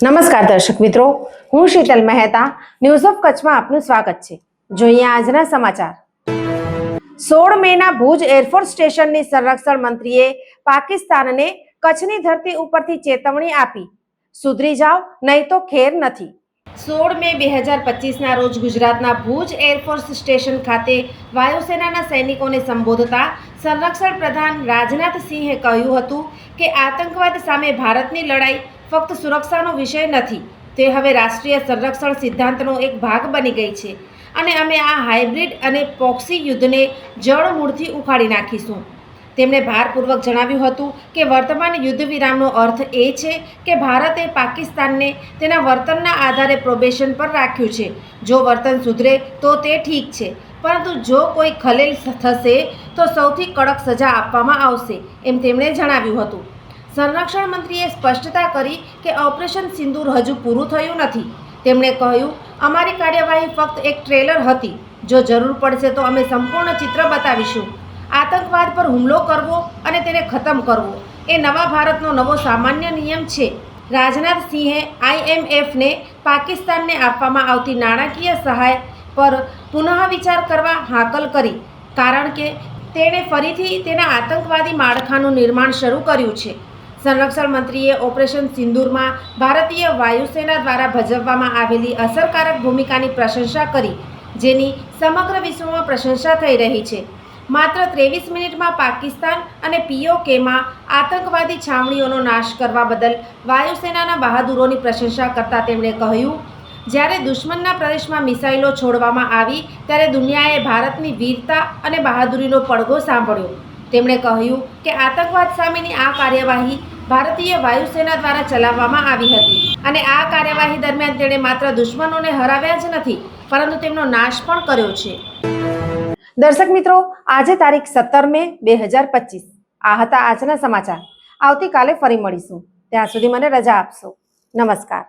નમસ્કાર દર્શક મિત્રો, હું શીતલ મહેતા ન્યૂઝ ઓફ કચ્છમાં આપનું સ્વાગત છે। જોઈએ આજના સમાચાર। 16 મેના ભુજ એરફોર્સ સ્ટેશનની સંરક્ષણ મંત્રીએ પાકિસ્તાનને કચ્છની ધરતી ઉપરથી ચેતવણી આપી, સુધરી જાઓ નહીં તો ખેર નથી। 16 મે 2025ના રોજ ગુજરાતના ભુજ એરફોર્સ સ્ટેશન ખાતે વાયુસેનાના સૈનિકોને સંબોધતા સંરક્ષણ પ્રધાન રાજનાથ સિંહે કહ્યું હતું કે આતંકવાદ સામે ભારતની લડાઈ ફક્ત સુરક્ષાનો વિષય નથી, તે હવે રાષ્ટ્રીય સંરક્ષણ સિદ્ધાંતનો એક ભાગ બની ગઈ છે અને અમે આ હાઇબ્રિડ અને પ્રોક્સી યુદ્ધને જડમૂળથી ઉખાડી નાખીશું। તેમણે ભારપૂર્વક જણાવ્યું હતું કે વર્તમાન યુદ્ધ વિરામનો અર્થ એ છે કે ભારતે પાકિસ્તાનને તેના વર્તનના આધારે પ્રોબેશન પર રાખ્યું છે। જો વર્તન સુધરે તો તે ઠીક છે, પરંતુ જો કોઈ ખલેલ થશે તો સૌથી કડક સજા આપવામાં આવશે, એમ તેમણે જણાવ્યું હતું। સંરક્ષણ મંત્રીએ સ્પષ્ટતા કરી કે ઓપરેશન સિંદૂર હજુ પૂરું થયું નથી। તેમણે કહ્યું, અમારી કાર્યવાહી ફક્ત એક ટ્રેલર હતી, જો જરૂર પડશે તો અમે સંપૂર્ણ ચિત્ર બતાવીશું। આતંકવાદ પર હુમલો કરવો અને તેને ખતમ કરવો એ નવા ભારતનો નવો સામાન્ય નિયમ છે। રાજનાથ સિંહે IMFને પાકિસ્તાનને આપવામાં આવતી નાણાકીય સહાય પર પુનઃ વિચાર કરવા હાકલ કરી, કારણ કે તેણે ફરીથી તેના આતંકવાદી માળખાનું નિર્માણ શરૂ કર્યું છે। સંરક્ષણ મંત્રીએ ઓપરેશન સિંદૂરમાં ભારતીય વાયુસેના દ્વારા ભજવવામાં આવેલી અસરકારક ભૂમિકાની પ્રશંસા કરી, જેની સમગ્ર વિશ્વમાં પ્રશંસા થઈ રહી છે। માત્ર 23 મિનિટમાં પાકિસ્તાન અને POKમાં આતંકવાદી છાવણીઓનો નાશ કરવા બદલ વાયુસેનાના બહાદુરોની પ્રશંસા કરતા તેમણે કહ્યું, જ્યારે દુશ્મનના પ્રદેશમાં મિસાઇલો છોડવામાં આવી ત્યારે દુનિયાએ ભારતની વીરતા અને બહાદુરીનો પડઘો સાંભળ્યો। તેમણે કહ્યું કે આતંકવાદ સામેની આ કાર્યવાહી ભારતીય વાયુસેના દ્વારા ચલાવવામાં આવી હતી અને આ કાર્યવાહી દરમિયાન તેણે માત્ર દુશ્મનોને હરાવ્યા જ નથી, પરંતુ તેમનો નાશ પણ કર્યો છે। દર્શક મિત્રો, આજે તારીખ 17 મે 2025 આ હતા આજના સમાચાર। આવતીકાલે ફરી મળીશું, ત્યાં સુધી મને રજા આપશો। નમસ્કાર।